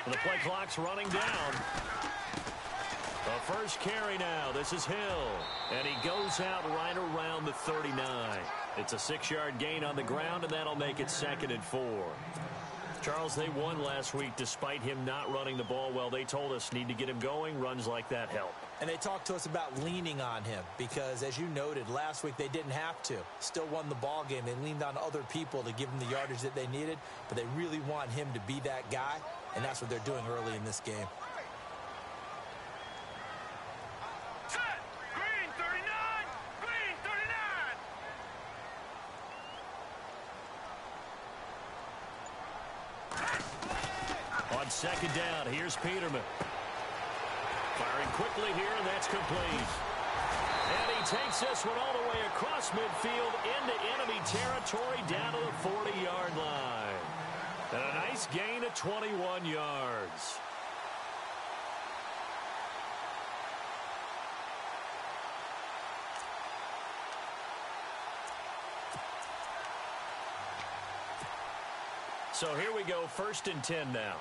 The play clock's running down. The first carry now. This is Hill. And he goes out right around the 39. It's a 6-yard gain on the ground, and that'll make it 2nd and 4. Charles, they won last week despite him not running the ball well. They told us need to get him going. Runs like that help. And they talked to us about leaning on him because, as you noted, last week they didn't have to. Still won the ball game. They leaned on other people to give them the yardage that they needed, but they really want him to be that guy, and that's what they're doing early in this game. On second down, here's Peterman. Firing quickly here, and that's complete. And he takes this one all the way across midfield into enemy territory down to the 40-yard line. And a nice gain of 21 yards. So here we go, 1st and 10 now.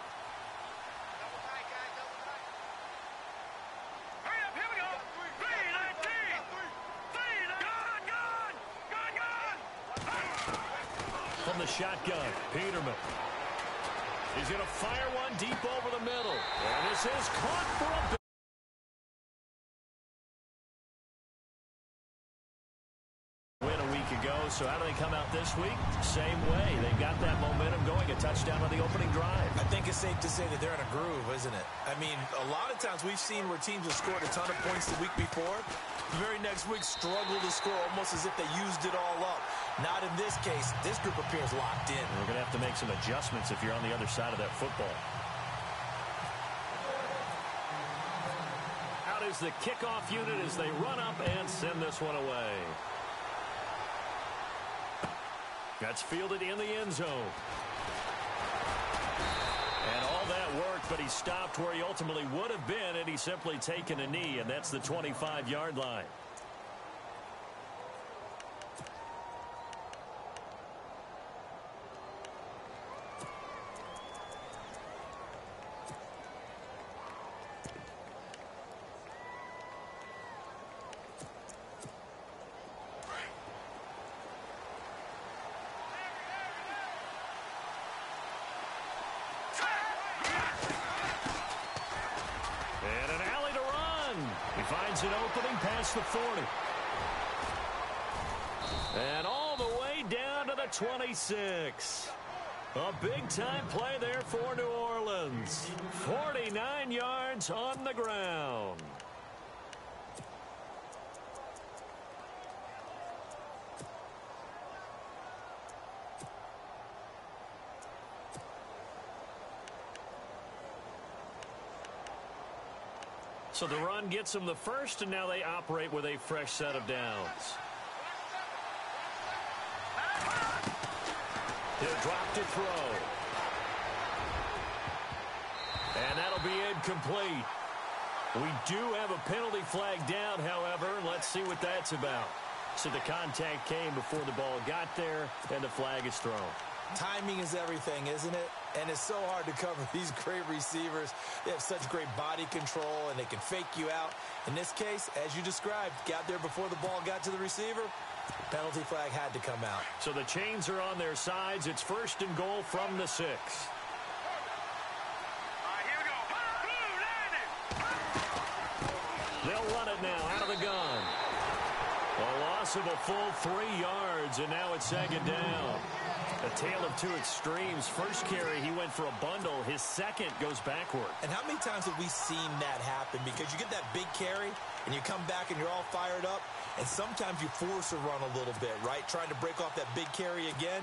From the shotgun, Peterman. He's going to fire one deep over the middle. And this is caught for a ago. So how do they come out this week? Same way. They've got that momentum going. A touchdown on the opening drive. I think it's safe to say that they're in a groove, isn't it? I mean, a lot of times we've seen where teams have scored a ton of points the week before. The very next week struggle to score almost as if they used it all up. Not in this case. This group appears locked in. We're going to have to make some adjustments if you're on the other side of that football. Out is the kickoff unit as they run up and send this one away. That's fielded in the end zone. And all that worked, but he stopped where he ultimately would have been, and he's simply taken a knee, and that's the 25-yard line. Finds an opening past the 40. And all the way down to the 26. A big-time play there for New Orleans. 49 yards on the ground. So the run gets them the first, and now they operate with a fresh set of downs. He'll drop to throw. And that'll be incomplete. We do have a penalty flag down, however. Let's see what that's about. So the contact came before the ball got there, and the flag is thrown. Timing is everything, isn't it? And it's so hard to cover these great receivers. They have such great body control, and they can fake you out. In this case, as you described, got there before the ball got to the receiver. Penalty flag had to come out. So the chains are on their sides. It's 1st and goal from the 6. They'll run it now out of the gun. A loss of a full 3 yards, and now it's 2nd down. A tale of two extremes. First carry, he went for a bundle. His second goes backward. And how many times have we seen that happen? Because you get that big carry, and you come back, and you're all fired up, and sometimes you force a run a little bit, right? Trying to break off that big carry again,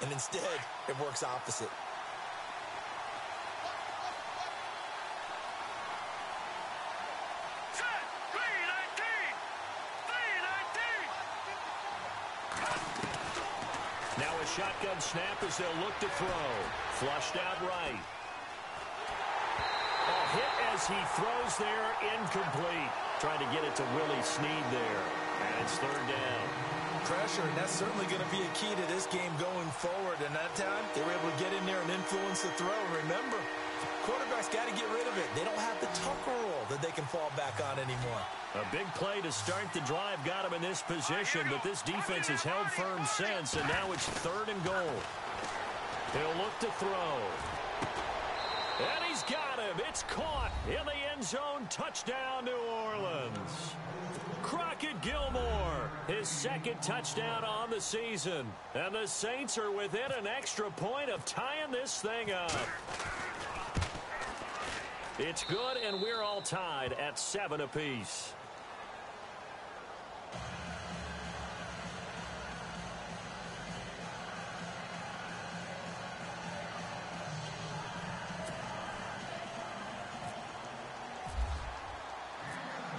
and instead, it works opposite. Shotgun snap as they'll look to throw. Flushed out right. A hit as he throws there, incomplete. Trying to get it to Willie Snead there. And it's 3rd down. pressure, and that's certainly going to be a key to this game going forward. And that time, they were able to get in there and influence the throw. Remember, quarterbacks got to get rid of it. They don't have the Tucker roll that they can fall back on anymore. A big play to start the drive got him in this position, but this defense has held firm since, and now it's 3rd and goal. He'll look to throw. And he's got him. It's caught in the end zone. Touchdown, New Orleans. Crockett Gilmore, his 2nd touchdown on the season. And the Saints are within an extra point of tying this thing up. It's good, and we're all tied at 7 apiece.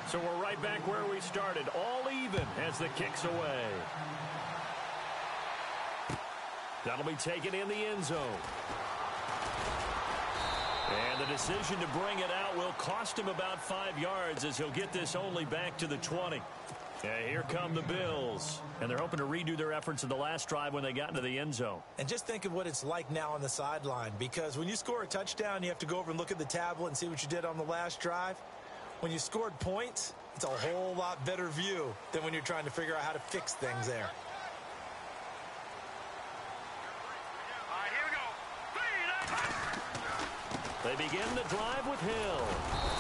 So we're right back where we started, all even as the kick's away. That'll be taken in the end zone. And the decision to bring it out will cost him about 5 yards as he'll get this only back to the 20. Here come the Bills. And they're hoping to redo their efforts in the last drive when they got into the end zone. And just think of what it's like now on the sideline, because when you score a touchdown, you have to go over and look at the tablet and see what you did on the last drive. When you scored points, it's a whole lot better view than when you're trying to figure out how to fix things there. They begin the drive with Hill.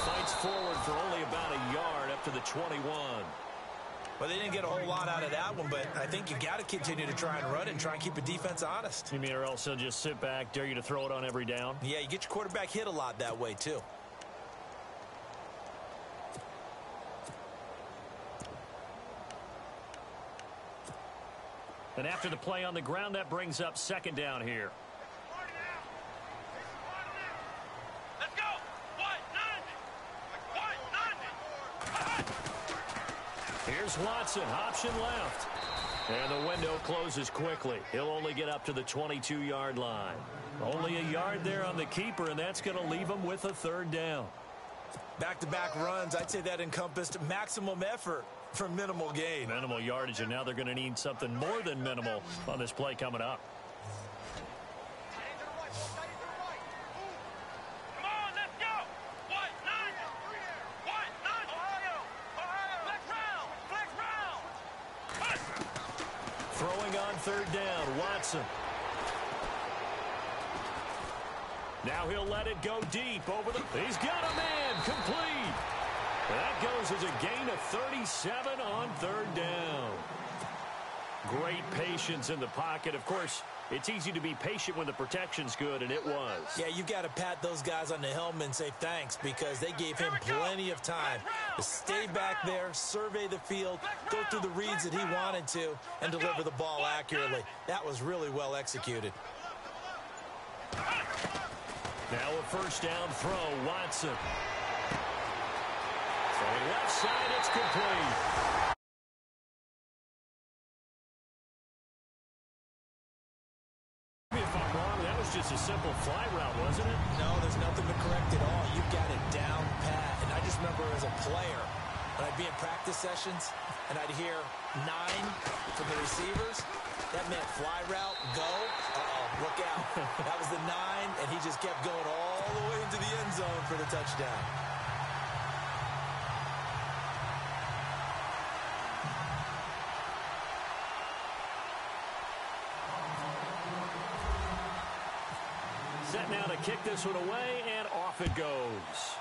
Fights forward for only about a yard up to the 21. Well, they didn't get a whole lot out of that one, but I think you got to continue to try and run it and try and keep the defense honest. You mean, or else they'll just sit back, dare you to throw it on every down? Yeah, you get your quarterback hit a lot that way, too. And after the play on the ground, that brings up 2nd down here. Let's go! Here's Watson, option left. And the window closes quickly. He'll only get up to the 22-yard line. Only a yard there on the keeper, and that's going to leave him with a 3rd down. Back-to-back runs, I'd say that encompassed maximum effort for minimal gain. Minimal yardage, and now they're going to need something more than minimal on this play coming up. Come on, let's go! What? 9! What? 9! Ohio! Flex round! Throwing on 3rd down, Watson. Now he'll let it go deep over the... He's got a man, complete. That goes as a gain of 37 on 3rd down. Great patience in the pocket. Of course, it's easy to be patient when the protection's good, and it was. Yeah, you got to pat those guys on the helmet and say thanks, because they gave him plenty of time to stay back there, survey the field, go through the reads that he wanted to, and deliver the ball accurately. That was really well executed. Now a 1st down throw, Watson. Throwing left side, it's complete. If I'm wrong, that was just a simple fly route, wasn't it? No, there's nothing to correct at all. You've got it down pat. And I just remember as a player, when I'd be in practice sessions and I'd hear 9 from the receivers, that meant fly route, go. Uh-oh, look out. That was the 9, and he just kept going all the way into the end zone for the touchdown. Set now to kick this one away, and off it goes.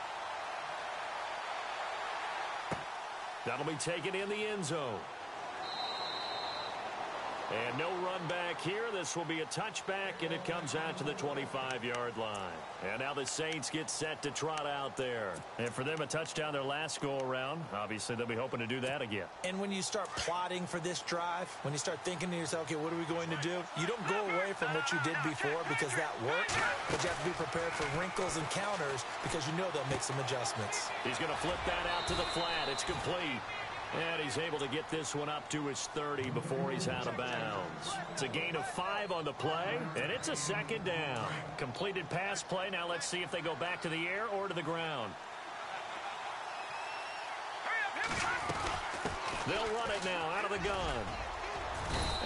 That'll be taken in the end zone. And no run back here. This will be a touchback, and it comes out to the 25-yard line. And now the Saints get set to trot out there. And for them, a touchdown their last go-around. Obviously, they'll be hoping to do that again. And when you start plotting for this drive, when you start thinking to yourself, okay, what are we going to do? You don't go away from what you did before because that worked, but you have to be prepared for wrinkles and counters because you know they'll make some adjustments. He's going to flip that out to the flat. It's complete. And he's able to get this one up to his 30 before he's out of bounds. It's a gain of 5 on the play, and it's a 2nd down. Completed pass play. Now let's see if they go back to the air or to the ground. They'll run it now out of the gun.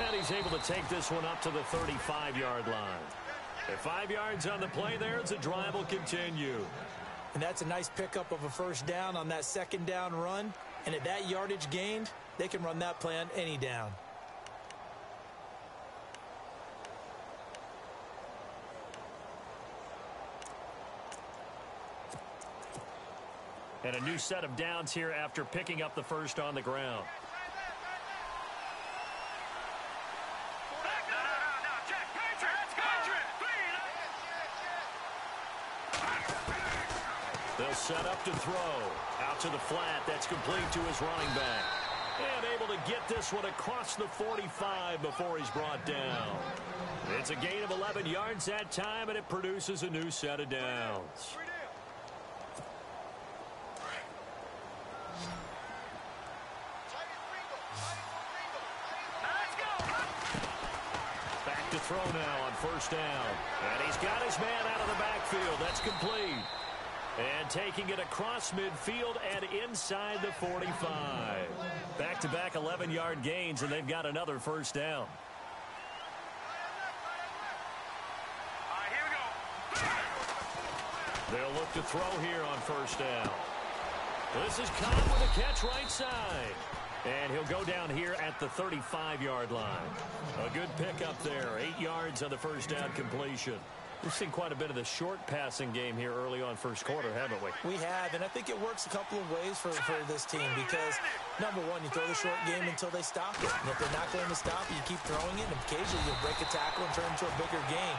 And he's able to take this one up to the 35-yard line. At 5 yards on the play there, the drive will continue. And that's a nice pickup of a first down on that second down run. And at that yardage gained, they can run that play on any down. And a new set of downs here after picking up the first on the ground. They'll set up to throw. Out to the flat. That's complete to his running back. And able to get this one across the 45 before he's brought down. It's a gain of 11 yards that time, and it produces a new set of downs. Back to throw now on first down. And he's got his man out of the backfield. That's complete. And taking it across midfield and inside the 45. Back-to-back 11-yard gains, and they've got another first down. They'll look to throw here on first down. This is Cobb with a catch right side. And he'll go down here at the 35-yard line. A good pickup there. 8 yards on the first down completion. We've seen quite a bit of the short passing game here early on first quarter, haven't we? We have, and I think it works a couple of ways for this team because, number one, you throw the short game until they stop it. And if they're not going to stop it, you keep throwing it, and occasionally you'll break a tackle and turn it into a bigger gain.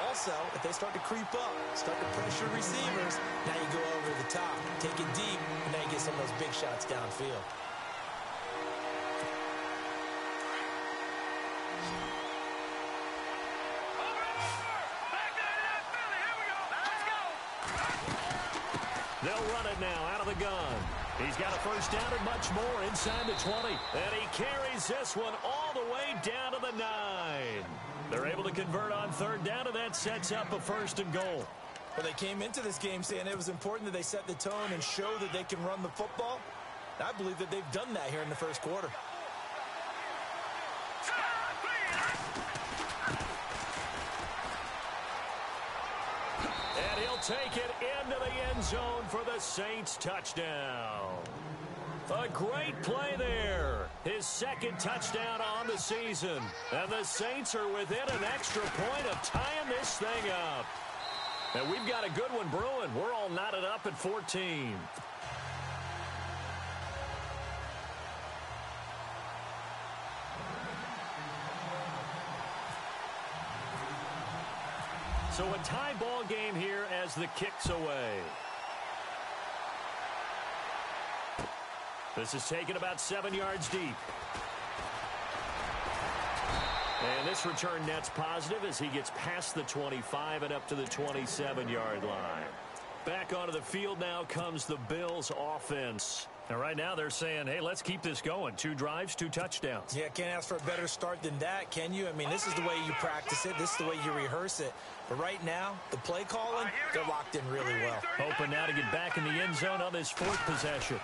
Also, if they start to creep up, start to pressure receivers, now you go over the top, take it deep, and now you get some of those big shots downfield. They'll run it now out of the gun. He's got a first down and much more inside the 20. And he carries this one all the way down to the 9. They're able to convert on third down, and that sets up a first and goal. Well, they came into this game saying it was important that they set the tone and show that they can run the football. I believe that they've done that here in the first quarter. And he'll take it into the end zone for the Saints touchdown. A great play there. His second touchdown on the season. And the Saints are within an extra point of tying this thing up. And we've got a good one brewing. We're all knotted up at 14. So a tie ball game here as the kick's away. This is taken about 7 yards deep. And this return net's positive as he gets past the 25 and up to the 27-yard line. Back onto the field now comes the Bills offense. And right now they're saying, hey, let's keep this going. 2 drives, 2 touchdowns. Yeah, can't ask for a better start than that, can you? I mean, this is the way you practice it. This is the way you rehearse it. But right now, the play calling, they're locked in really well. Hoping now to get back in the end zone on this 4th possession.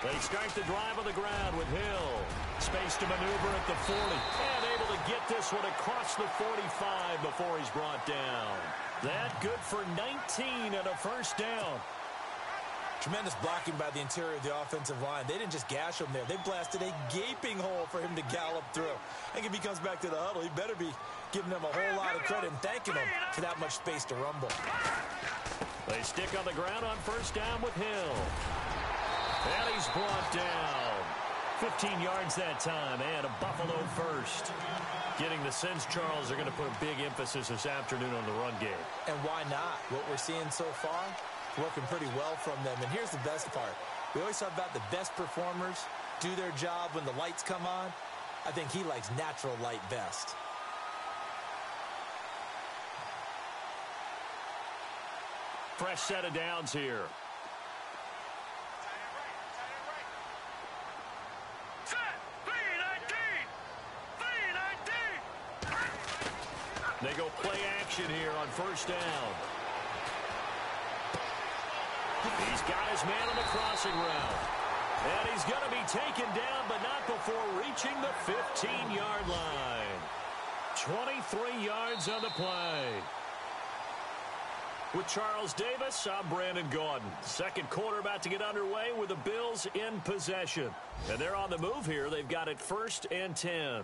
They start the drive on the ground with Hill. Space to maneuver at the 40. And able to get this one across the 45 before he's brought down. That good for 19 and a first down. Tremendous blocking by the interior of the offensive line. They didn't just gash him there. They blasted a gaping hole for him to gallop through. I think if he comes back to the huddle, he better be giving them a whole lot of credit and thanking them for that much space to rumble. They stick on the ground on first down with Hill. And he's brought down. 15 yards that time, and a Buffalo first. Getting the sense, Charles, are going to put a big emphasis this afternoon on the run game. And why not? What we're seeing so far, working pretty well from them. And here's the best part. We always talk about the best performers do their job when the lights come on. I think he likes natural light best. Fresh set of downs here. They go play action here on first down. He's got his man on the crossing route. And he's going to be taken down, but not before reaching the 15-yard line. 23 yards on the play. With Charles Davis, I'm Brandon Gaudin. Second quarter about to get underway with the Bills in possession. And they're on the move here. They've got it 1st and 10.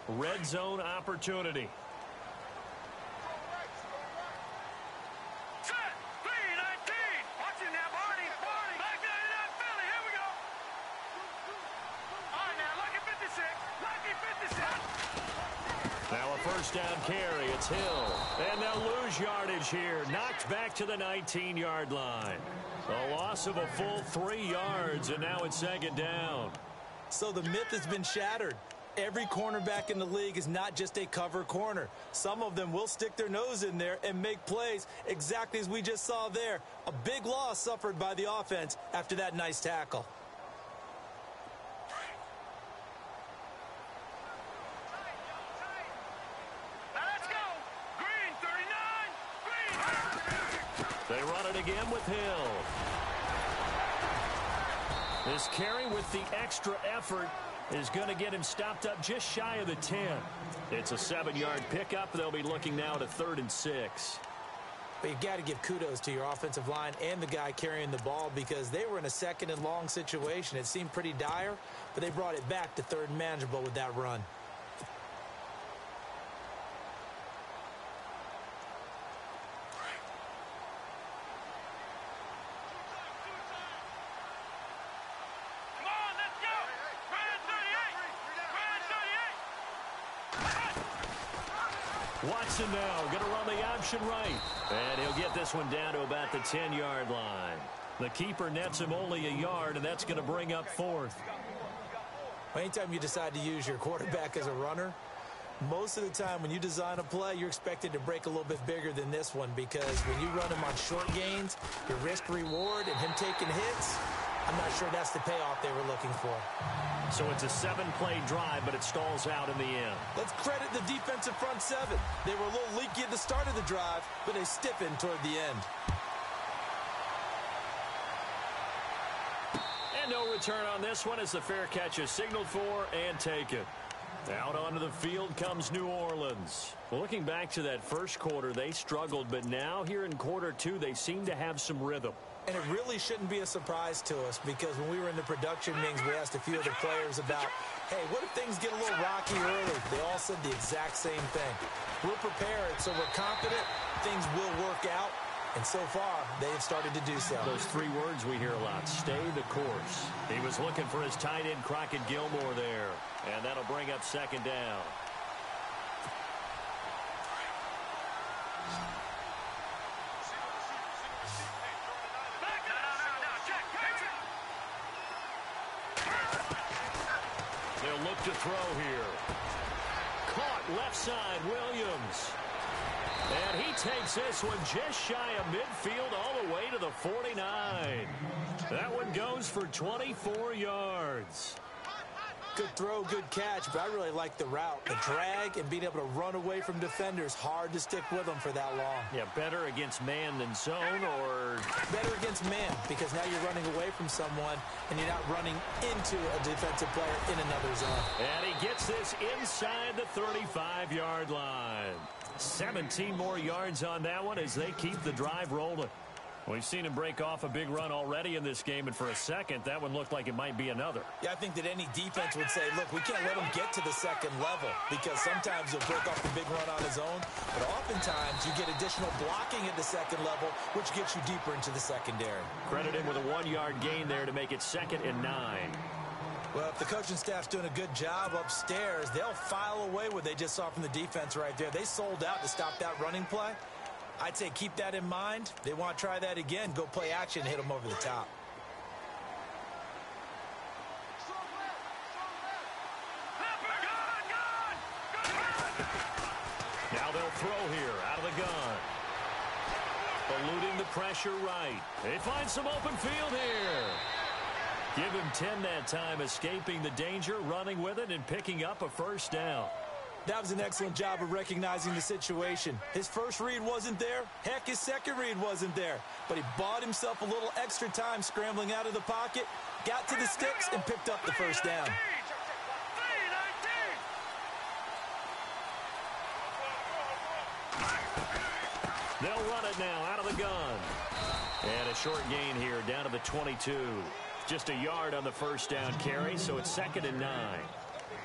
Red zone opportunity. Set. 3-19. Watch it now, Barney. Back there in that Philly. Here we go. All right, now, lucky 56. Lucky 56. Now a 1st down carry. It's Hill. And they'll lose yardage here. Knocked back to the 19-yard line. A loss of a full 3 yards, and now it's 2nd down. So the myth has been shattered. Every cornerback in the league is not just a cover corner. Some of them will stick their nose in there and make plays exactly as we just saw there. A big loss suffered by the offense after that nice tackle. Now let's go. Green, 39. Green. They run it again with Hill. This carry with the extra effort is going to get him stopped up just shy of the 10. It's a 7-yard pickup. They'll be looking now to 3rd and 6. But you got to give kudos to your offensive line and the guy carrying the ball because they were in a 2nd and long situation. It seemed pretty dire, but they brought it back to 3rd and manageable with that run. Watson now going to run the option right. And he'll get this one down to about the 10-yard line. The keeper nets him only a yard, and that's going to bring up 4th. Anytime you decide to use your quarterback as a runner, most of the time when you design a play, you're expected to break a little bit bigger than this one because when you run him on short gains, your risk-reward and him taking hits, I'm not sure that's the payoff they were looking for. So it's a 7-play drive, but it stalls out in the end. Let's credit the defensive front 7. They were a little leaky at the start of the drive, but they stiffened toward the end. And no return on this one as the fair catch is signaled for and taken. Out onto the field comes New Orleans. Well, looking back to that first quarter, they struggled, but now here in quarter 2, they seem to have some rhythm. And it really shouldn't be a surprise to us because when we were in the production meetings, we asked a few of the players about, hey, what if things get a little rocky early? They all said the exact same thing. We're prepared, so we're confident things will work out. And so far, they have started to do so. Those 3 words we hear a lot, stay the course. He was looking for his tight end, Crockett Gilmore, there. And that'll bring up 2nd down. They'll look to throw here. Caught left side, Williams. And he takes this one just shy of midfield all the way to the 49. That one goes for 24 yards. Good throw, good catch, but I really like the route. The drag and being able to run away from defenders, hard to stick with them for that long. Yeah, better against man than zone, or better against man because now you're running away from someone and you're not running into a defensive player in another zone. And he gets this inside the 35-yard line. 17 more yards on that one as they keep the drive rolling. We've seen him break off a big run already in this game, and for a second, that one looked like it might be another. Yeah, I think that any defense would say, look, we can't let him get to the 2nd level because sometimes he'll break off the big run on his own, but oftentimes you get additional blocking at the 2nd level, which gets you deeper into the secondary. Credit him with a 1-yard gain there to make it 2nd and 9. Well, if the coaching staff's doing a good job upstairs, they'll file away what they just saw from the defense right there. They sold out to stop that running play. I'd say keep that in mind. They want to try that again. Go play action and hit them over the top. Now they'll throw here out of the gun. Eluding the pressure right. They find some open field here. Give him 10 that time, escaping the danger, running with it, and picking up a first down. That was an excellent job of recognizing the situation. His first read wasn't there. Heck, his second read wasn't there. But he bought himself a little extra time scrambling out of the pocket, got to the sticks, and picked up the first down. They'll run it now out of the gun. And a short gain here down to the 22. Just a yard on the first down carry, so it's 2nd and 9.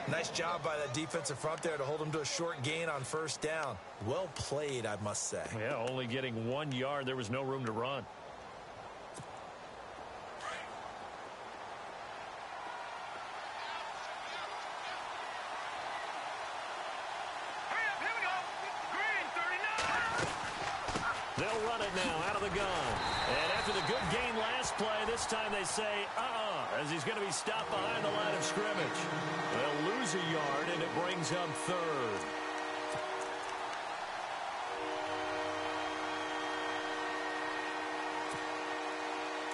Nice job by that defensive front there to hold him to a short gain on first down. Well played, I must say. Yeah, only getting 1 yard. There was no room to run. They'll run it now out of the gun. And after the good gain last play, this time they say, as he's going to be stopped behind the line of scrimmage. They'll lose a yard, and it brings up 3rd.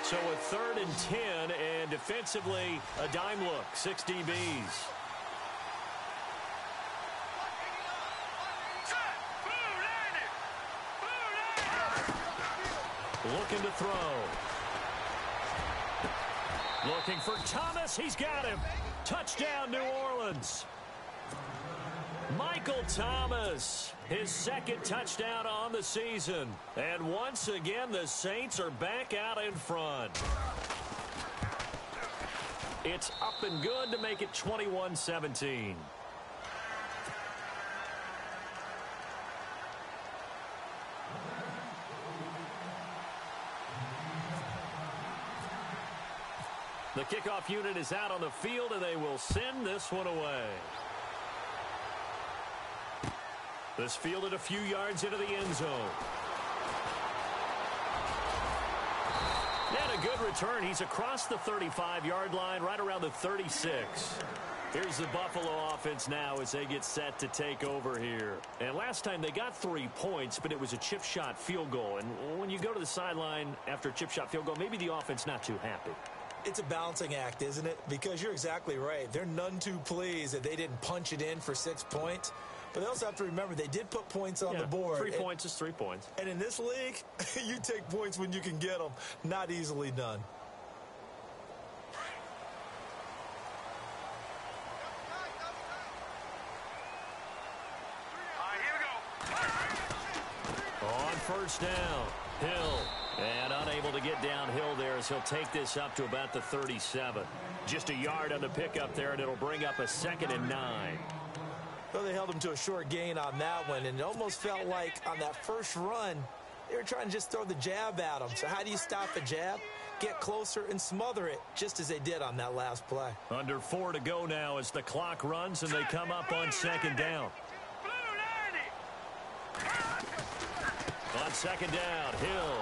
So a 3rd and 10, and defensively, a dime look, 6 DBs. Looking to throw. Looking for Thomas. He's got him. Touchdown, New Orleans. Michael Thomas, his 2nd touchdown on the season. And once again, the Saints are back out in front. It's up and good to make it 21-17. The kickoff unit is out on the field, and they will send this one away. This fielded a few yards into the end zone. And a good return. He's across the 35-yard line, right around the 36. Here's the Buffalo offense now as they get set to take over here. And last time they got 3 points, but it was a chip shot field goal. And when you go to the sideline after a chip shot field goal, maybe the offense not too happy. It's a balancing act, isn't it? Because you're exactly right. They're none too pleased that they didn't punch it in for 6 points. But they also have to remember they did put points on the board. 3 points is 3 points. And in this league, you take points when you can get them. Not easily done. On first down, Hill. And unable to get downhill there as he'll take this up to about the 37. Just a yard on the pickup there, and it'll bring up a 2nd and 9. Well, they held him to a short gain on that one, and it almost felt like on that first run, they were trying to just throw the jab at him. So how do you stop a jab? Get closer and smother it, just as they did on that last play. Under 4 to go now as the clock runs, and they come up on 2nd down. On 2nd down, Hill.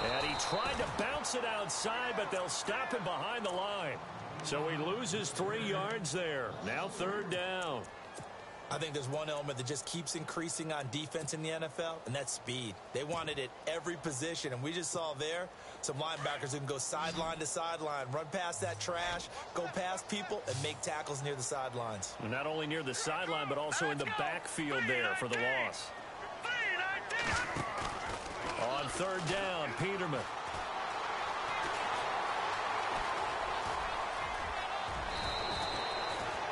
And he tried to bounce it outside, but they'll stop him behind the line. So he loses 3 yards there. Now 3rd down. I think there's one element that just keeps increasing on defense in the NFL, and that's speed. They want it at every position, and we just saw there some linebackers who can go sideline to sideline, run past that trash, go past people, and make tackles near the sidelines. And not only near the sideline, but also in the backfield there for the loss. On 3rd down, Peterman.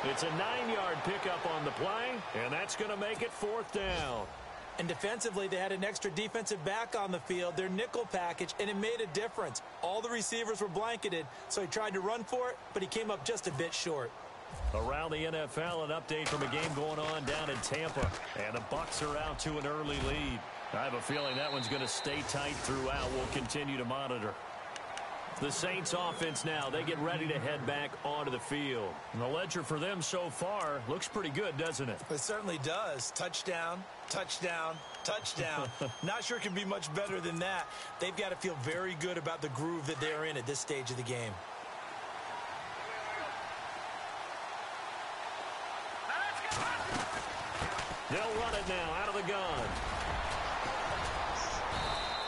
It's a 9-yard pickup on the play, and that's going to make it 4th down. And defensively, they had an extra defensive back on the field, their nickel package, and it made a difference. All the receivers were blanketed, so he tried to run for it, but he came up just a bit short. Around the NFL, an update from a game going on down in Tampa. And the Bucs are out to an early lead. I have a feeling that one's going to stay tight throughout. We'll continue to monitor. The Saints offense now, they get ready to head back onto the field. And the ledger for them so far looks pretty good, doesn't it? It certainly does. Touchdown, touchdown, touchdown. Not sure it can be much better than that. They've got to feel very good about the groove that they're in at this stage of the game. They'll run it now out of the gun.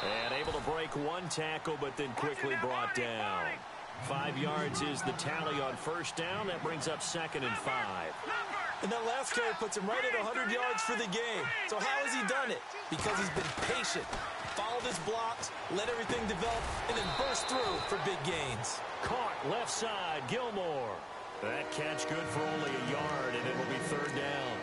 And able to break one tackle, but then quickly brought down. 5 yards is the tally on first down. That brings up 2nd and 5. And that last carry puts him right at 100 yards for the game. So how has he done it? Because he's been patient, followed his blocks, let everything develop, and then burst through for big gains. Caught left side, Gilmore. That catch good for only a yard, and it will be 3rd down.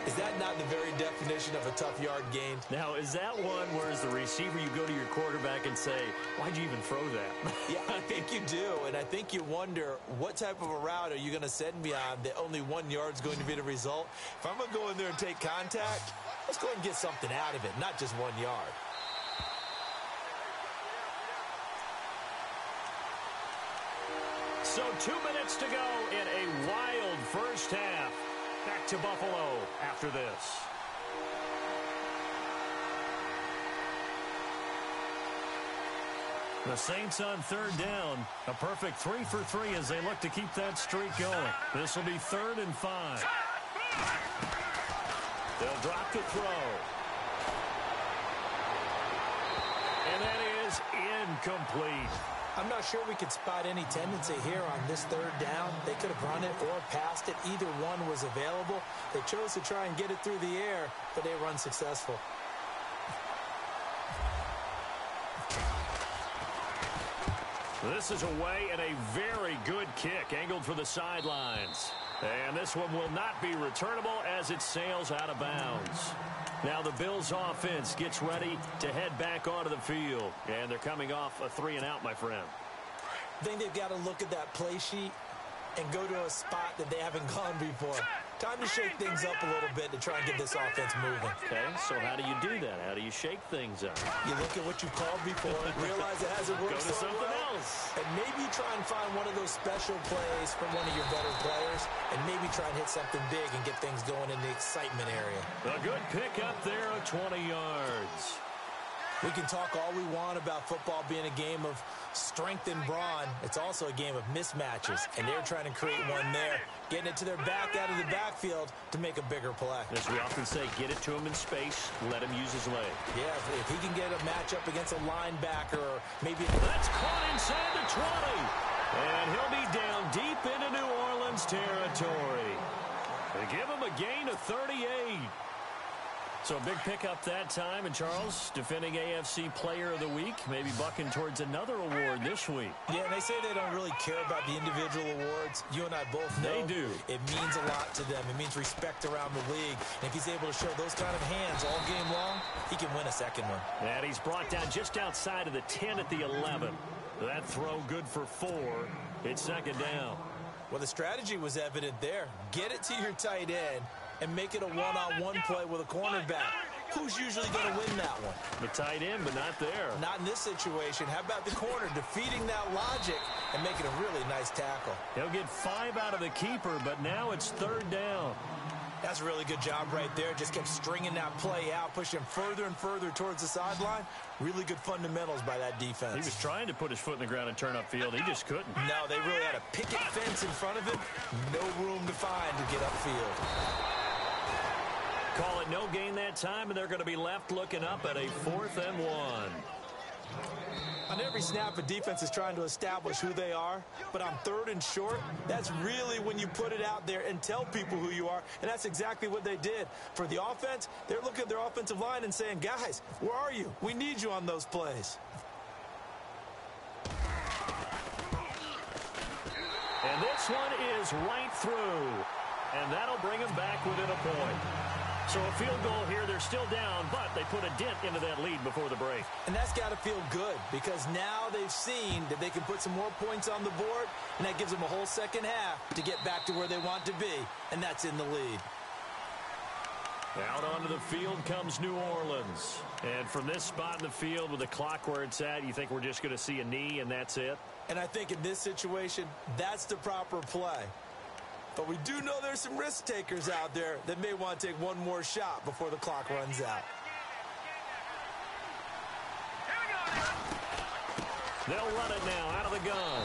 Is that not the very definition of a tough yard gain? Now, is that one where as the receiver you go to your quarterback and say, why'd you even throw that? Yeah, I think you do, and I think you wonder what type of a route are you going to send me on that only 1 yard's going to be the result? If I'm going to go in there and take contact, let's go ahead and get something out of it, not just 1 yard. So 2 minutes to go in a wild first half. Back to Buffalo after this. The Saints on 3rd down. A perfect 3 for 3 as they look to keep that streak going. This will be 3rd and 5. They'll drop the throw. And that is incomplete. I'm not sure we could spot any tendency here on this 3rd down. They could have run it or passed it. Either one was available. They chose to try and get it through the air, but they were unsuccessful. This is away and a very good kick angled for the sidelines. And this one will not be returnable as it sails out of bounds. Now the Bills offense gets ready to head back onto the field. And they're coming off a 3-and-out, my friend. I think they've got to look at that play sheet and go to a spot that they haven't gone before. Time to shake things up a little bit to try and get this offense moving. Okay, so how do you do that? How do you shake things up? You look at what you called before, realize it hasn't worked Go to so something well, else. and maybe try and find one of those special plays from one of your better players, and maybe try and hit something big and get things going in the excitement area. A good pick up there of 20 yards. We can talk all we want about football being a game of strength and brawn. It's also a game of mismatches, and they're trying to create one there, getting it to their back out of the backfield to make a bigger play. As we often say, get it to him in space, let him use his leg. Yeah, if he can get a matchup against a linebacker or maybe... That's caught inside the 20. And he'll be down deep into New Orleans territory. They give him a gain of 38. So a big pickup that time, and Charles, defending AFC Player of the Week, maybe bucking towards another award this week. Yeah, and they say they don't really care about the individual awards. You and I both know they do. It means a lot to them. It means respect around the league. And if he's able to show those kind of hands all game long, he can win a second one. And he's brought down just outside of the 10 at the 11. That throw good for 4. It's 2nd down. Well, the strategy was evident there. Get it to your tight end and make it a one-on-one play with a cornerback. Who's usually going to win that one? The tight end, but not there. Not in this situation. How about the corner defeating that logic and making a really nice tackle? He'll get 5 out of the keeper, but now it's 3rd down. That's a really good job right there. Just kept stringing that play out, pushing him further and further towards the sideline. Really good fundamentals by that defense. He was trying to put his foot in the ground and turn upfield. He just couldn't. No, they really had a picket fence in front of him. No room to find to get upfield. Call it no gain that time, and they're going to be left looking up at a 4th and 1. On every snap, a defense is trying to establish who they are, but on 3rd and short, that's really when you put it out there and tell people who you are, and that's exactly what they did. For the offense, they're looking at their offensive line and saying, guys, where are you? We need you on those plays. And this one is right through, and that'll bring them back within a point. So a field goal here, they're still down, but they put a dent into that lead before the break. And that's got to feel good because now they've seen that they can put some more points on the board, and that gives them a whole second half to get back to where they want to be, and that's in the lead. Out onto the field comes New Orleans. And from this spot in the field with the clock where it's at, you think we're just going to see a knee and that's it? And I think in this situation, that's the proper play. But we do know there's some risk takers out there that may want to take one more shot before the clock runs out. They'll run it now out of the gun.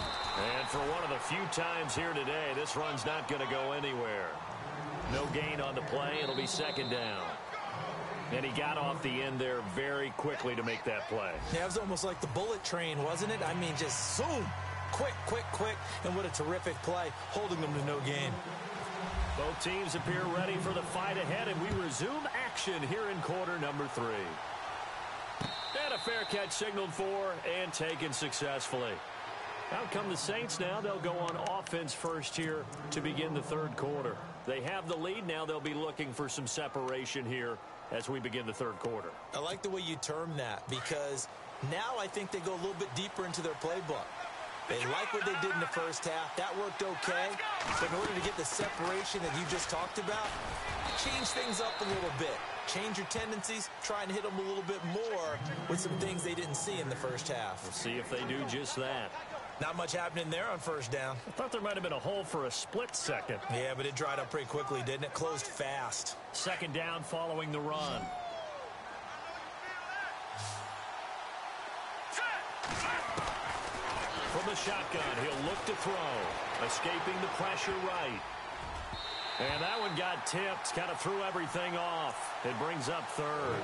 And for one of the few times here today, this run's not going to go anywhere. No gain on the play. It'll be 2nd down. And he got off the end there very quickly to make that play. Yeah, it was almost like the bullet train, wasn't it? I mean, just zoom. quick, and what a terrific play, holding them to no gain. Both teams appear ready for the fight ahead, and we resume action here in quarter number 3. And a fair catch signaled for and taken successfully. Out come the Saints now. They'll go on offense first here to begin the third quarter. They have the lead now. They'll be looking for some separation here as we begin the third quarter. I like the way you term that, because now I think they go a little bit deeper into their playbook. They like what they did in the first half. That worked okay. But in order to get the separation that you just talked about, change things up a little bit. Change your tendencies. Try and hit them a little bit more with some things they didn't see in the first half. We'll see if they do just that. Not much happening there on first down. I thought there might have been a hole for a split second. Yeah, but it dried up pretty quickly, didn't it? Closed fast. Second down following the run. From the shotgun, he'll look to throw. Escaping the pressure right. And that one got tipped. Kind of threw everything off. It brings up third.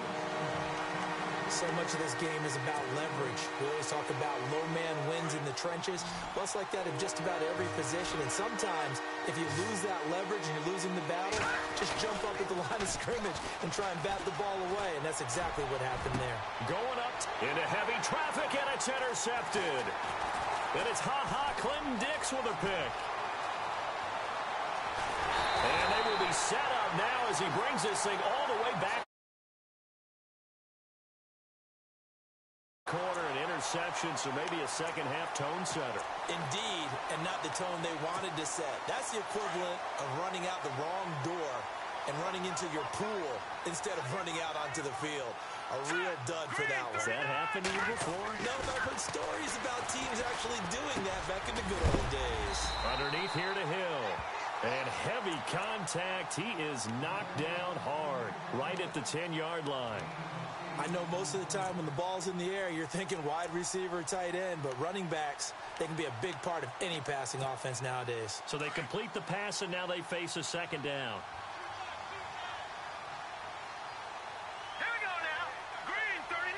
So much of this game is about leverage. We always talk about low man wins in the trenches. Well, it's like that in just about every position. And sometimes, if you lose that leverage and you're losing the battle, just jump up at the line of scrimmage and try and bat the ball away. And that's exactly what happened there. Going up into heavy traffic, and it's intercepted. And it's Clinton Dix with a pick. And they will be set up now as he brings this thing all the way back. Corner and interception, so maybe a second half tone setter. Indeed, and not the tone they wanted to set. That's the equivalent of running out the wrong door and running into your pool instead of running out onto the field. A real dud for that one. Has that happened to you before? No, but I've heard stories about teams actually doing that back in the good old days. Underneath here to Hill. And heavy contact. He is knocked down hard right at the 10-yard line. I know most of the time when the ball's in the air, you're thinking wide receiver, tight end, but running backs, they can be a big part of any passing offense nowadays. So they complete the pass, and now they face a second down. Here we go now. Green 39.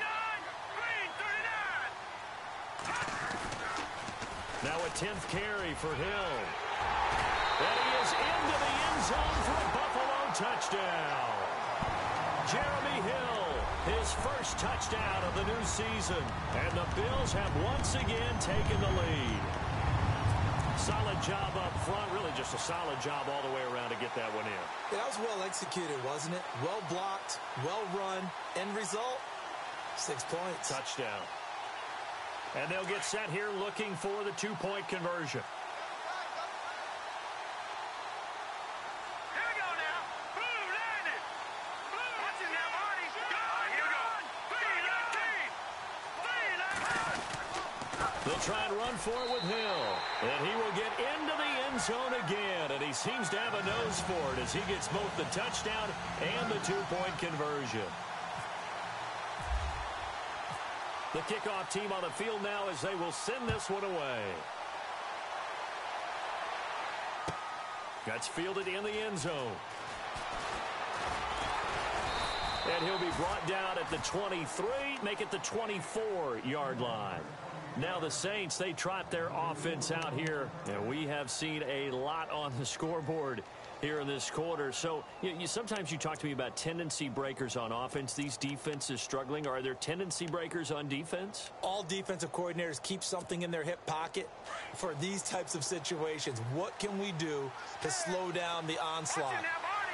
Green 39. Now a 10th carry for Hill. And he is into the end zone for a Buffalo touchdown. Jeremy Hill, his first touchdown of the new season. And the Bills have once again taken the lead. Solid job up front. Really just a solid job all the way around to get that one in. Yeah, that was well executed, wasn't it? Well blocked, well run. End result, 6 points. Touchdown. And they'll get set here looking for the two-point conversion. They'll try and run for it with Hill. And he will get into the end zone again. And he seems to have a nose for it as he gets both the touchdown and the two-point conversion. The kickoff team on the field now as they will send this one away. That's fielded in the end zone. And he'll be brought down at the 23, make it the 24-yard line. Now the Saints, they trot their offense out here, and we have seen a lot on the scoreboard here in this quarter. So sometimes you talk to me about tendency breakers on offense. These defenses struggling. Are there tendency breakers on defense? All defensive coordinators keep something in their hip pocket for these types of situations. What can we do to slow down the onslaught?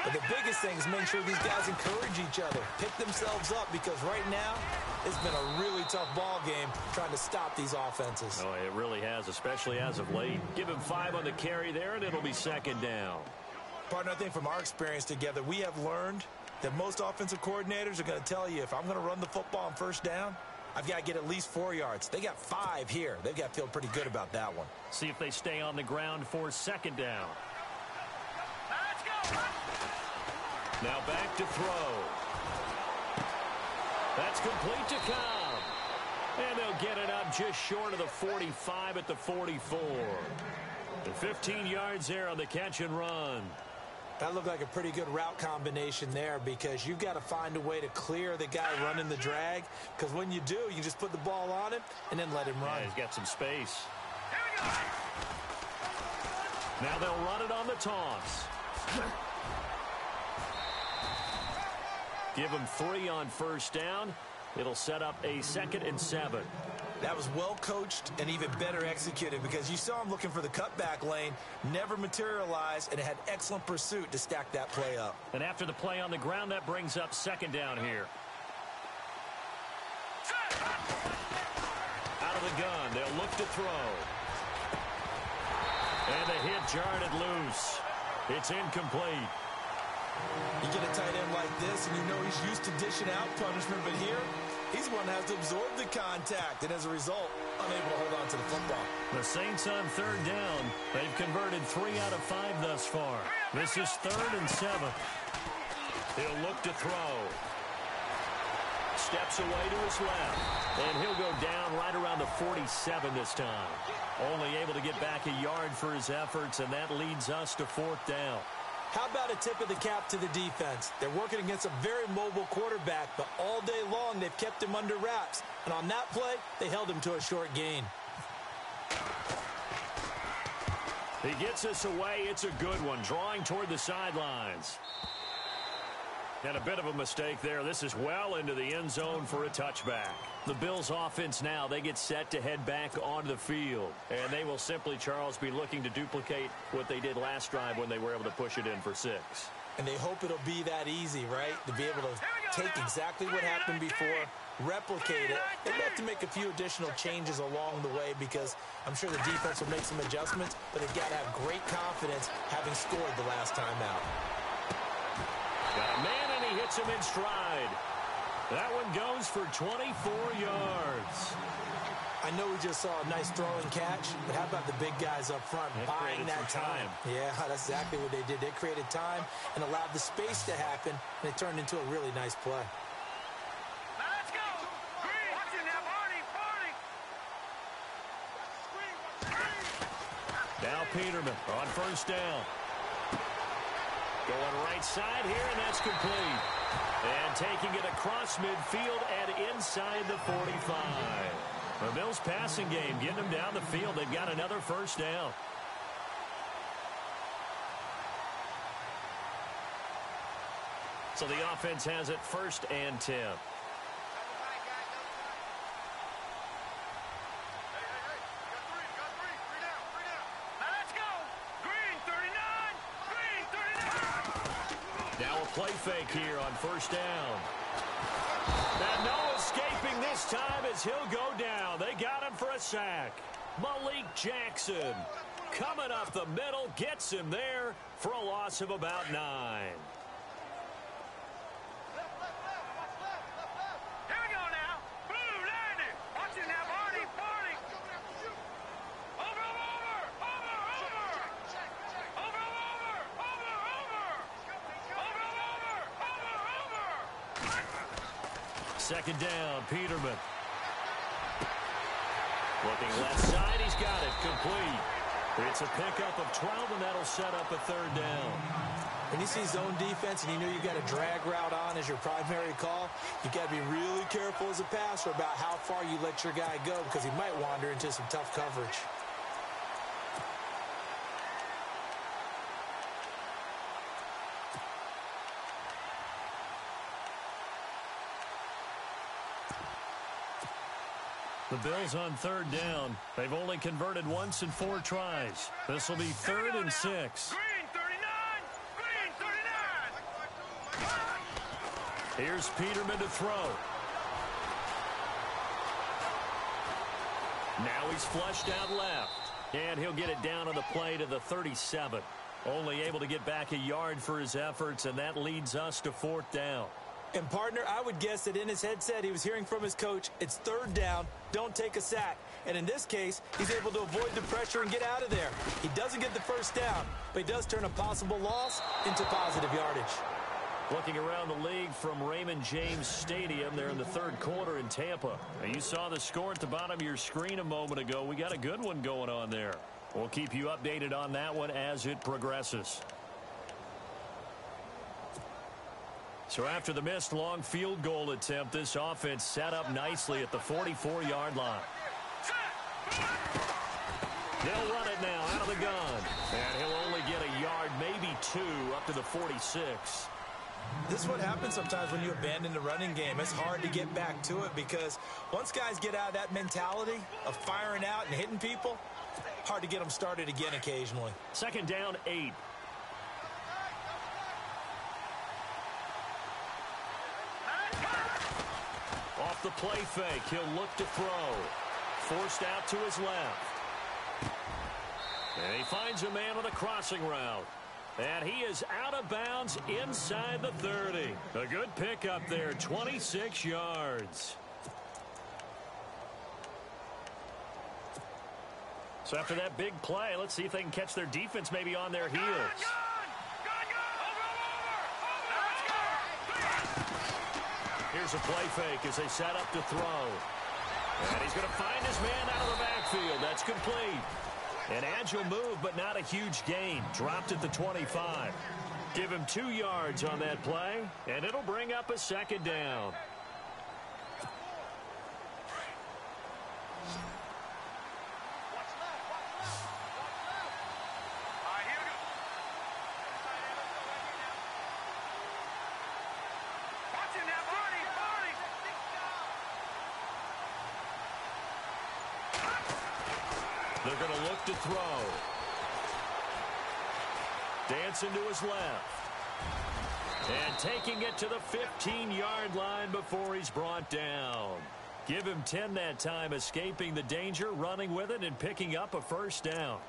But the biggest thing is make sure these guys encourage each other, pick themselves up, because right now it's been a really tough ball game trying to stop these offenses. Oh, it really has, especially as of late. Give him 5 on the carry there, and it'll be second down. Partner, I think from our experience together, we have learned that most offensive coordinators are going to tell you, if I'm going to run the football on first down, I've got to get at least 4 yards. They got 5 here. They've got to feel pretty good about that one. See if they stay on the ground for second down. Let's go. Now back to throw. That's complete to Cobb. And they'll get it up just short of the 45 at the 44. The 15 yards there on the catch and run. That looked like a pretty good route combination there, because you've got to find a way to clear the guy running the drag, because when you do, you just put the ball on him and then let him run. Yeah, he's got some space. Here we Now they'll run it on the toss. Give him 3 on first down. It'll set up a 2nd and 7. That was well coached and even better executed because you saw him looking for the cutback lane, never materialized, and it had excellent pursuit to stack that play up. And after the play on the ground, that brings up 2nd down here. Out of the gun, they'll look to throw. And the hit jarred it loose. It's incomplete. You get a tight end like this, and you know he's used to dishing out punishment, but here, he's one that has to absorb the contact, and as a result, unable to hold on to the football. The Saints on 3rd down. They've converted 3 out of 5 thus far. This is 3rd and 7. He'll look to throw. Steps away to his left, and he'll go down right around the 47 this time. Only able to get back a yard for his efforts, and that leads us to 4th down. How about a tip of the cap to the defense? They're working against a very mobile quarterback, but all day long they've kept him under wraps. And on that play, they held him to a short gain. He gets us away. It's a good one, drawing toward the sidelines. And a bit of a mistake there. This is well into the end zone for a touchback. The Bills offense now, they get set to head back onto the field. And they will simply, Charles, be looking to duplicate what they did last drive when they were able to push it in for 6. And they hope it'll be that easy, right? To be able to take exactly what happened before, replicate it. They'd have to make a few additional changes along the way because I'm sure the defense will make some adjustments, but they've got to have great confidence having scored the last time out. Got a man, and he hits him in stride. That one goes for 24 yards. I know we just saw a nice throwing catch, but how about the big guys up front buying that time? Yeah, that's exactly what they did. They created time and allowed the space to happen, and it turned into a really nice play. Now let's go. Green. Watch it now, Barney. Now Peterman on first down. Going right side here, and that's complete. And taking it across midfield and inside the 45. The Bills passing game, getting them down the field. They've got another first down. So the offense has it 1st and 10. Play fake here on first down. And no escaping this time as he'll go down. They got him for a sack. Malik Jackson coming up the middle, gets him there for a loss of about 9. Here we go now. Blue landed. Watch it now, Barney. Barney. Over. Second down, Peterman. Looking left side, he's got it, complete. It's a pickup of 12, and that'll set up a 3rd down. When you see zone defense and you know you got a drag route on as your primary call, you got to be really careful as a passer about how far you let your guy go because he might wander into some tough coverage. The Bills on 3rd down. They've only converted once in 4 tries. This will be 3rd and 6. Green 39. Green 39. Here's Peterman to throw. Now he's flushed out left. And he'll get it down on the play to the 37. Only able to get back a yard for his efforts, and that leads us to 4th down. And, partner, I would guess that in his headset he was hearing from his coach, it's 3rd down, don't take a sack. And in this case, he's able to avoid the pressure and get out of there. He doesn't get the first down, but he does turn a possible loss into positive yardage. Looking around the league from Raymond James Stadium, they're in the 3rd quarter in Tampa. Now, you saw the score at the bottom of your screen a moment ago. We got a good one going on there. We'll keep you updated on that one as it progresses. So after the missed long field goal attempt, this offense set up nicely at the 44-yard line. They'll run it now out of the gun. And he'll only get a yard, maybe 2, up to the 46. This is what happens sometimes when you abandon the running game. It's hard to get back to it because once guys get out of that mentality of firing out and hitting people, hard to get them started again occasionally. Second down, 8. Off the play fake, he'll look to throw. Forced out to his left. And he finds a man on a crossing route. And he is out of bounds inside the 30. A good pickup there, 26 yards. So after that big play, let's see if they can catch their defense maybe on their heels. Here's a play fake as they set up to throw. And he's going to find his man out of the backfield. That's complete. An agile move, but not a huge gain. Dropped at the 25. Give him 2 yards on that play, and it'll bring up a second down. They're going to look to throw. Dancing to his left. And taking it to the 15-yard line before he's brought down. Give him 10 that time, escaping the danger, running with it, and picking up a first down.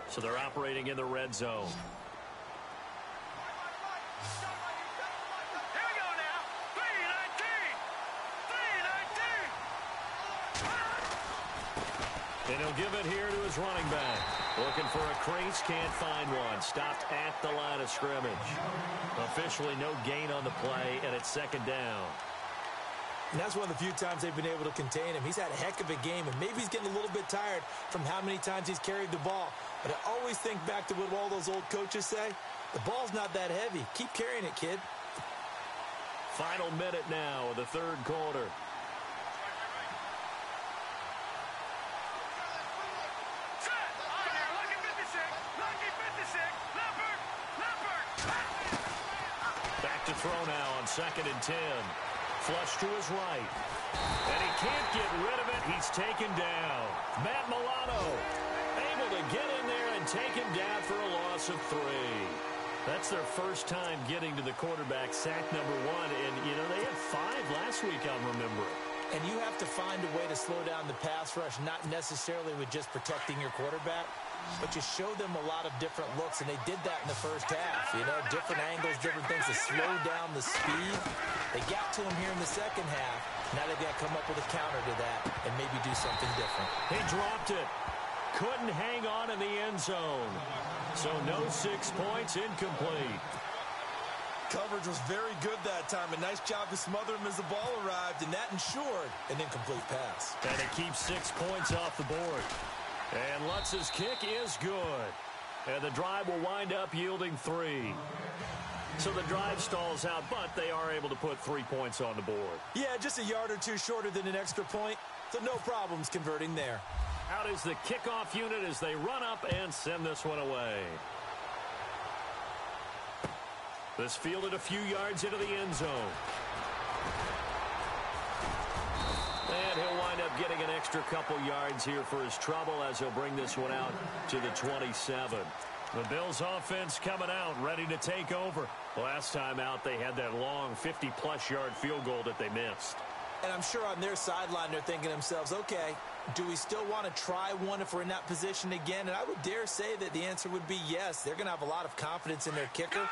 So they're operating in the red zone. And he'll give it here to his running back. Looking for a crease, can't find one. Stopped at the line of scrimmage. Officially no gain on the play, and it's second down. And that's one of the few times they've been able to contain him. He's had a heck of a game, and maybe he's getting a little bit tired from how many times he's carried the ball. But I always think back to what all those old coaches say. The ball's not that heavy. Keep carrying it, kid. Final minute now of the third quarter. Throw now on 2nd and 10. Flush to his right. And he can't get rid of it. He's taken down. Matt Milano able to get in there and take him down for a loss of 3. That's their first time getting to the quarterback, sack number 1. And, you know, they had 5 last week, I'm remembering. And you have to find a way to slow down the pass rush, not necessarily with just protecting your quarterback, but you show them a lot of different looks, and they did that in the first half. You know, different angles, different things to slow down the speed. They got to him here in the second half. Now they've got to come up with a counter to that and maybe do something different. He dropped it. Couldn't hang on in the end zone. So no 6 points, incomplete. Coverage was very good that time. A nice job to smother him as the ball arrived, and that ensured an incomplete pass. And it keeps 6 points off the board. And Lutz's kick is good. And the drive will wind up yielding 3. So the drive stalls out, but they are able to put 3 points on the board. Yeah, just a yard or 2 shorter than an extra point, so no problems converting there. Out is the kickoff unit as they run up and send this one away. This fielded a few yards into the end zone. And he'll wind up getting an extra couple yards here for his trouble as he'll bring this one out to the 27. The Bills offense coming out, ready to take over. Last time out, they had that long 50-plus yard field goal that they missed. And I'm sure on their sideline, they're thinking to themselves, okay, do we still want to try one if we're in that position again? And I would dare say that the answer would be yes. They're going to have a lot of confidence in their kicker.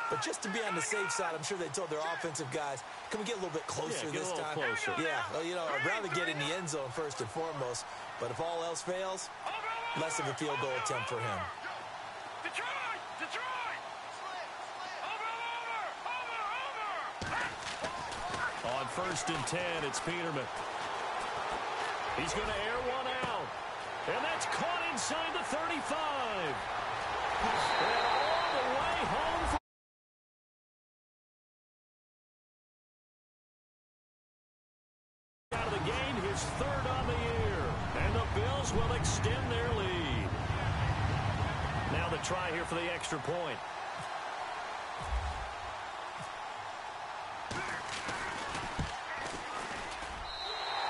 But just to be on the safe side, I'm sure they told their offensive guys, can we get a little bit closer this time? Closer. Yeah, well, you know, I'd rather get in the end zone first and foremost. But if all else fails, less of a field goal attempt for him. On 1st and 10, it's Peterman. He's going to air one out. And that's caught inside the 35. And all the way home. Out of the game, his 3rd on the year. And And the Bills will extend their lead. Now the try here for the extra point.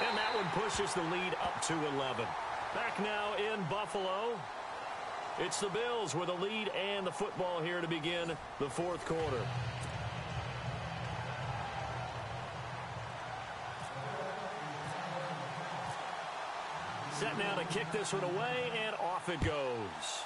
And that one pushes the lead up to 11. Back now in Buffalo. It's the Bills with a lead and the football here to begin the fourth quarter. Set now to kick this one away, and off it goes.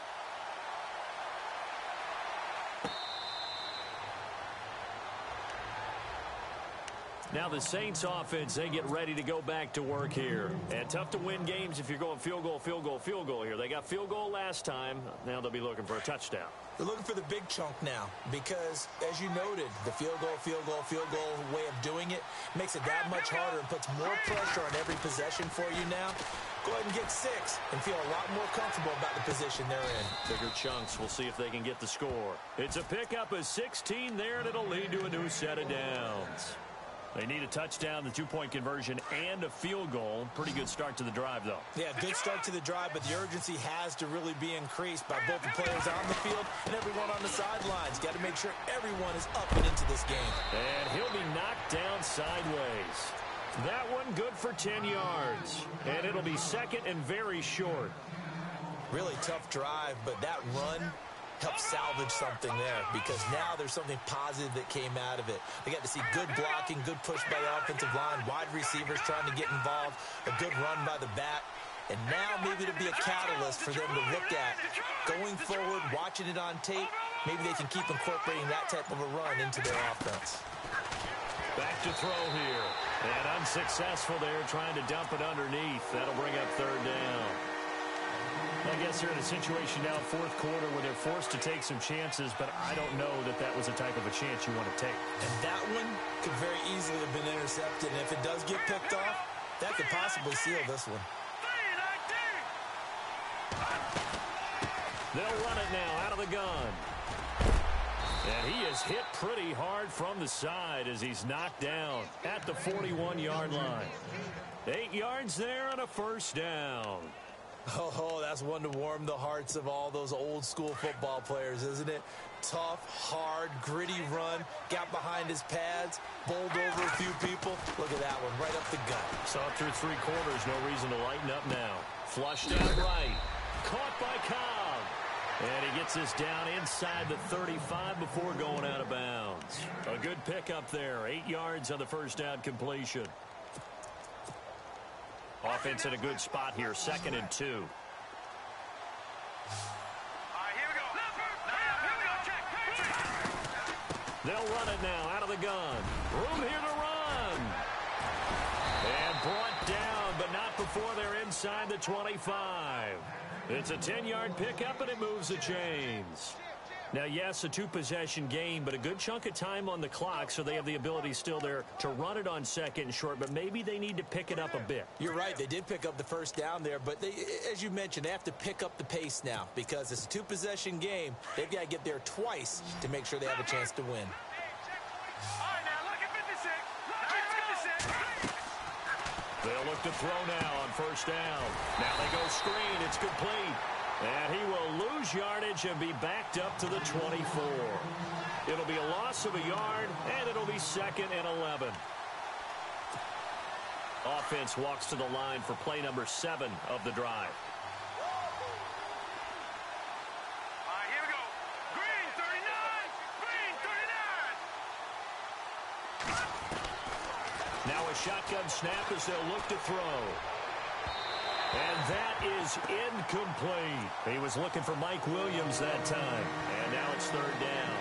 Now the Saints offense, they get ready to go back to work here. And tough to win games if you're going field goal, field goal, field goal here. They got field goal last time. Now they'll be looking for a touchdown. They're looking for the big chunk now because, as you noted, the field goal way of doing it makes it that much harder and puts more pressure on every possession for you now. Go ahead and get 6 and feel a lot more comfortable about the position they're in. Bigger chunks. We'll see if they can get the score. It's a pickup of 16 there, and it'll lead to a new set of downs. They need a touchdown, the two-point conversion, and a field goal. Pretty good start to the drive, though. Yeah, good start to the drive, but the urgency has to really be increased by both the players on the field and everyone on the sidelines. Got to make sure everyone is up and into this game. And he'll be knocked down sideways. That one good for 10 yards. And it'll be second and very short. Really tough drive, but that run help salvage something there because now there's something positive that came out of it. They got to see good blocking, good push by the offensive line, wide receivers trying to get involved, a good run by the back, and now maybe it'll be a catalyst for them to look at. Going forward, watching it on tape, maybe they can keep incorporating that type of a run into their offense. Back to throw here, and unsuccessful there trying to dump it underneath. That'll bring up third down. I guess they're in a situation now, fourth quarter, where they're forced to take some chances, but I don't know that that was the type of a chance you want to take. And that one could very easily have been intercepted, and if it does get picked off, that could possibly seal this one. They'll run it now out of the gun. And he is hit pretty hard from the side as he's knocked down at the 41-yard line. 8 yards there on a first down. Oh, that's one to warm the hearts of all those old-school football players, isn't it? Tough, hard, gritty run, got behind his pads, bowled over a few people. Look at that one, right up the gut. Saw through 3 quarters, no reason to lighten up now. Flushed out right, caught by Cobb. And he gets this down inside the 35 before going out of bounds. A good pickup there, 8 yards on the first down completion. Offense in a good spot here, 2nd and 2. All right, here we go. Check. They'll run it now out of the gun. Room here to run. And brought down, but not before they're inside the 25. It's a 10-yard pickup, and it moves the chains. Now, yes, a 2-possession game, but a good chunk of time on the clock, so they have the ability still there to run it on 2nd and short, but maybe they need to pick it up a bit. You're right. They did pick up the first down there, but they, as you mentioned, they have to pick up the pace now because it's a 2-possession game. They've got to get there twice to make sure they have a chance to win. All right, now look at 56. They'll look to throw now on first down. Now they go screen. It's complete. And he will lose yardage and be backed up to the 24. It'll be a loss of a yard, and it'll be 2nd and 11. Offense walks to the line for play number 7 of the drive. All right, here we go. Green, 39. Green, 39. Now a shotgun snap as they'll look to throw. And that is incomplete. He was looking for Mike Williams that time. And now it's third down.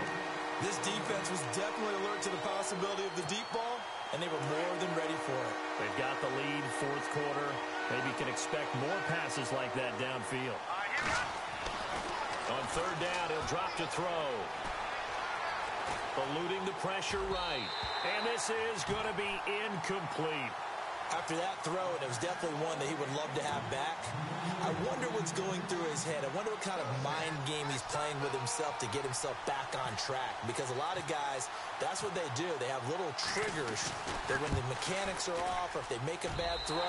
This defense was definitely alert to the possibility of the deep ball, and they were more than ready for it. They've got the lead, fourth quarter. Maybe can expect more passes like that downfield. All right, here we go. On third down, he'll drop to throw. Eluding the pressure right. And this is going to be incomplete. After that throw, and it was definitely one that he would love to have back, I wonder what's going through his head. I wonder what kind of mind game he's playing with himself to get himself back on track. Because a lot of guys, that's what they do. They have little triggers that when the mechanics are off or if they make a bad throw,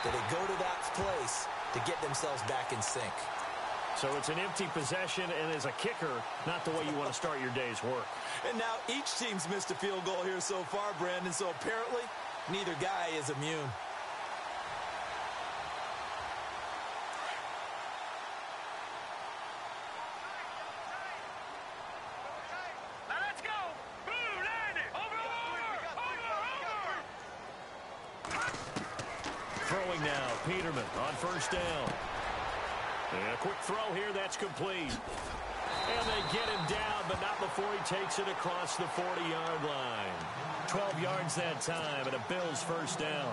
that they go to that place to get themselves back in sync. So it's an empty possession, and as a kicker, not the way you want to start your day's work. And now each team's missed a field goal here so far, Brandon, so apparently neither guy is immune. Now let's go. Boom, land it. Over. Throwing now, Peterman on first down. And a quick throw here, that's complete. And they get him down, but not before he takes it across the 40-yard line. 12 yards that time, and a Bills first down.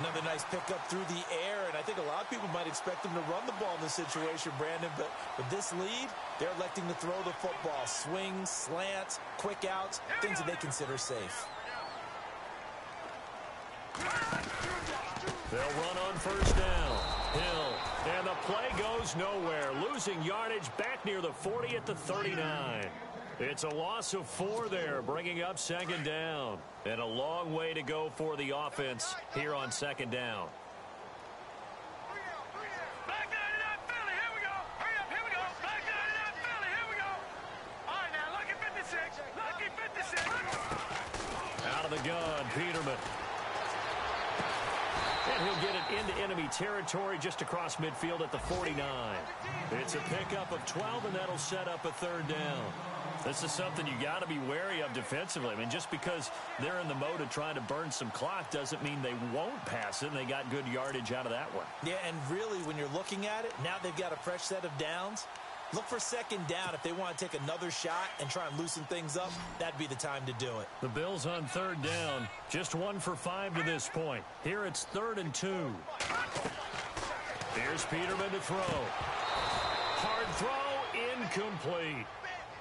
Another nice pickup through the air, and I think a lot of people might expect them to run the ball in this situation, Brandon, but with this lead, they're electing to throw the football. Swings, slants, quick outs, things that they consider safe. They'll run on first down. Hill, and the play goes nowhere. Losing yardage back near the 40 at the 39. It's a loss of 4 there, bringing up second down. And a long way to go for the offense here on second down. Back 99 Philly, here we go. Hurry up, here we go. Back 99 Philly, here we go. All right, now, lucky 56. Lucky 56. Out of the gun, Peterman. And he'll get it into enemy territory just across midfield at the 49. It's a pickup of 12, and that'll set up a third down. This is something you got to be wary of defensively. I mean, just because they're in the mode of trying to burn some clock doesn't mean they won't pass it, and they got good yardage out of that one. Yeah, and really, when you're looking at it, now they've got a fresh set of downs. Look for second down. If they want to take another shot and try and loosen things up, that'd be the time to do it. The Bills on third down, just 1 for 5 to this point. Here it's 3rd and 2. Here's Peterman to throw. Hard throw, incomplete.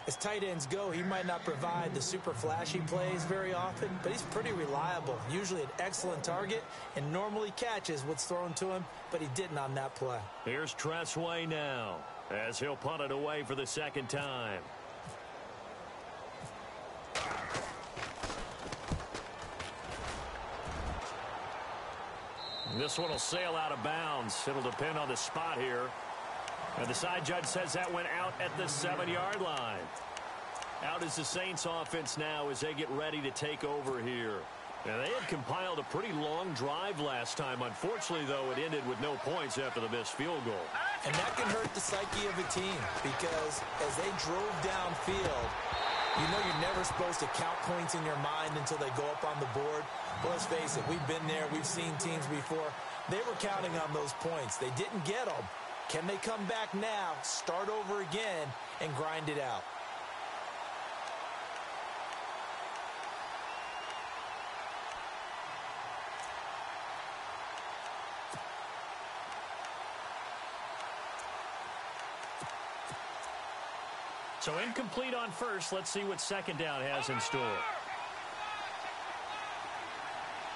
As tight ends go, he might not provide the super flashy plays very often, but he's pretty reliable. Usually an excellent target and normally catches what's thrown to him, but he didn't on that play. Here's Tressway now, as he'll punt it away for the second time. This one will sail out of bounds. It'll depend on the spot here. And the side judge says that went out at the 7-yard line. Out is the Saints offense now as they get ready to take over here. And they had compiled a pretty long drive last time. Unfortunately, though, it ended with no points after the missed field goal. And that can hurt the psyche of a team because as they drove downfield, you know you're never supposed to count points in your mind until they go up on the board. But let's face it, we've been there. We've seen teams before. They were counting on those points. They didn't get them. Can they come back now, start over again, and grind it out? So incomplete on first. Let's see what second down has in store.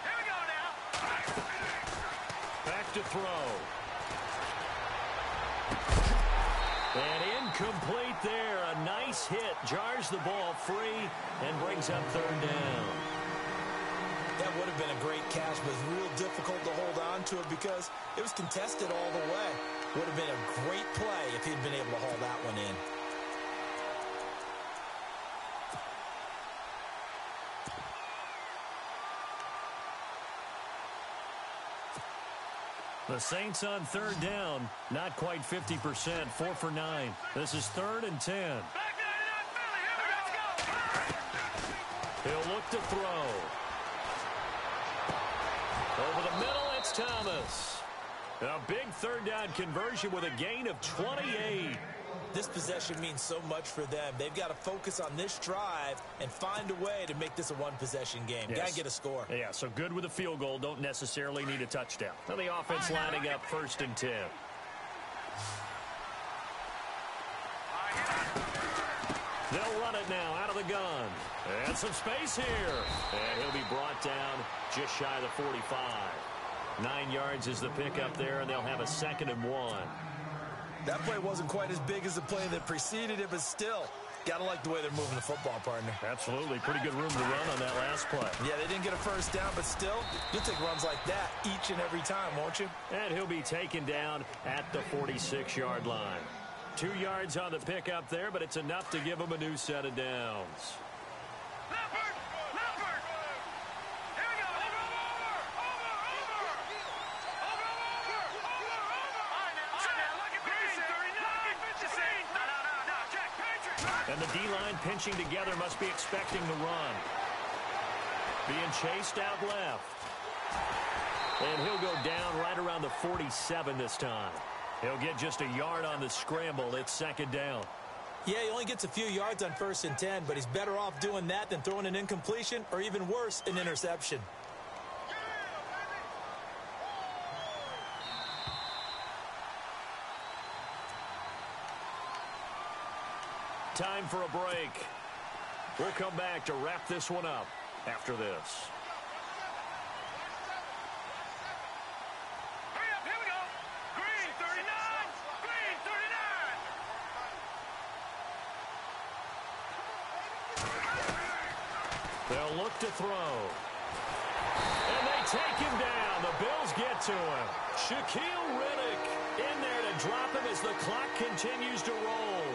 Here we go now. Back to throw. And incomplete there. A nice hit. Jars the ball free and brings up third down. That would have been a great catch, but it's real difficult to hold on to it because it was contested all the way. Would have been a great play if he'd been able to haul that one in. The Saints on third down, not quite 50%, 4 for 9. This is 3rd and 10. Back 99 Philly, here we go. He'll look to throw. Over the middle, it's Thomas. A big third down conversion with a gain of 28. This possession means so much for them. They've got to focus on this drive and find a way to make this a one-possession game. Yes. Got to get a score. Yeah, so good with a field goal. Don't necessarily need a touchdown. Now the offense lining up 1st and 10. They'll run it now out of the gun. And some space here. And he'll be brought down just shy of the 45. 9 yards is the pickup there, and they'll have a 2nd and 1. That play wasn't quite as big as the play that preceded it, but still, Got to like the way they're moving the football, partner. Absolutely. Pretty good room to run on that last play. Yeah, they didn't get a first down, but still, you'll take runs like that each and every time, won't you? And he'll be taken down at the 46-yard line. 2 yards on the pickup there, but it's enough to give him a new set of downs. And the D-line pinching together must be expecting the run. Being chased out left. And he'll go down right around the 47 this time. He'll get just a yard on the scramble. It's second down. Yeah, he only gets a few yards on 1st and 10, but he's better off doing that than throwing an incompletion or even worse, an interception. Time for a break. We'll come back to wrap this one up after this. Hurry up, here we go. Green 39. Green 39. They'll look to throw. And they take him down. The Bills get to him. Shaquille Riddick in there to drop him as the clock continues to roll.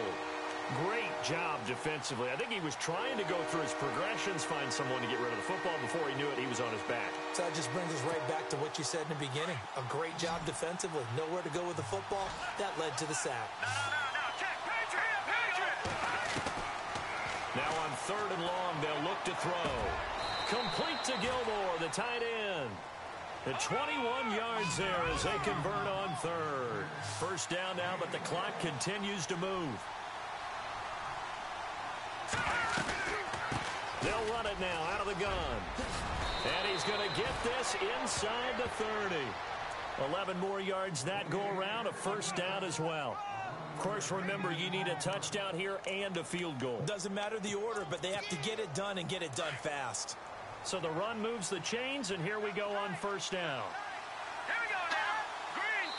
Great job defensively. I think he was trying to go through his progressions, find someone to get rid of the football. Before he knew it, he was on his back. So that just brings us right back to what you said in the beginning. A great job defensively. Nowhere to go with the football. That led to the sack. No. Check. Patriot. Now on 3rd and long, they'll look to throw. Complete to Gilmore, the tight end. The 21 yards there as they convert on 3rd. First down now, but the clock continues to move. They'll run it now out of the gun. And he's going to get this inside the 30. 11 more yards that go around, a first down as well. Of course, remember, you need a touchdown here and a field goal. Doesn't matter the order, but they have to get it done and get it done fast. So the run moves the chains, and here we go on first down. Here we go now. Green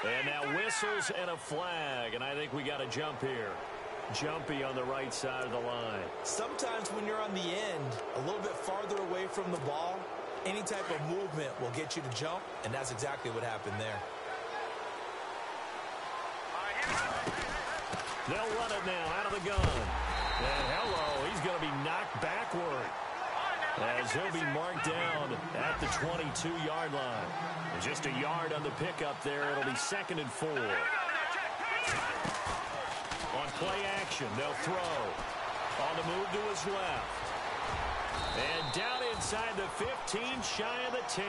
39. And now whistles and a flag, and I think we got a jump here. Jumpy on the right side of the line. Sometimes when you're on the end, a little bit farther away from the ball, any type of movement will get you to jump, and that's exactly what happened there. They'll run it now out of the gun. And hello, he's going to be knocked backward as he'll be marked down at the 22-yard line. And just a yard on the pickup there. It'll be 2nd and 4. On play action, they'll throw. On the move to his left. And down inside the 15, shy of the 10.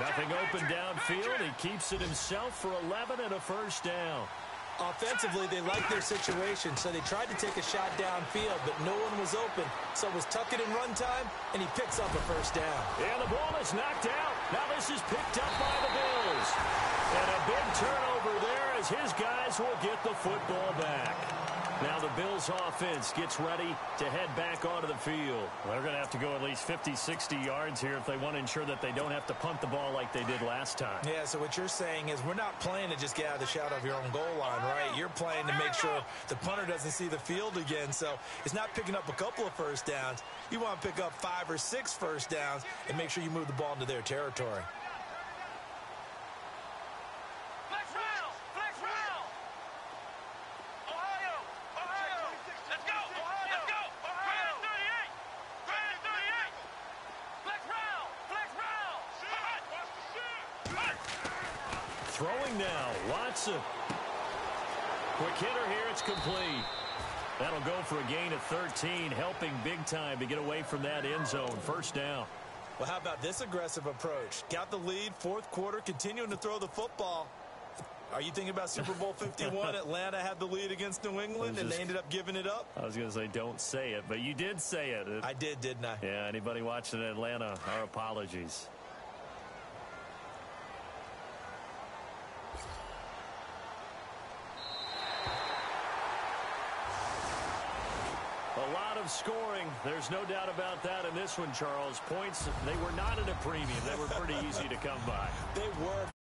Nothing open downfield. He keeps it himself for 11 and a first down. Offensively, they liked their situation, so they tried to take a shot downfield, but no one was open. So it was tuck it in run time, and he picks up a first down. And the ball is knocked out. Now this is picked up by the Bills. And a big turnover there as his guys will get the football back. Now the Bills offense gets ready to head back onto the field. Well, they're going to have to go at least 50, 60 yards here if they want to ensure that they don't have to punt the ball like they did last time. Yeah, so what you're saying is we're not playing to just get out of the shadow of your own goal line, right? You're playing to make sure the punter doesn't see the field again. So it's not picking up a couple of first downs. You want to pick up 5 or 6 first downs and make sure you move the ball into their territory. Throwing now, Watson. Quick hitter here, it's complete. That'll go for a gain of 13, helping big time to get away from that end zone. First down. Well, how about this aggressive approach? Got the lead, 4th quarter, continuing to throw the football. Are you thinking about Super Bowl 51? Atlanta had the lead against New England, and they ended up giving it up? I was going to say don't say it, but you did say it. I did, didn't I? Yeah, anybody watching Atlanta, our apologies. A lot of scoring. There's no doubt about that in this one, Charles. Points, they were not at a premium. They were pretty easy to come by. They were.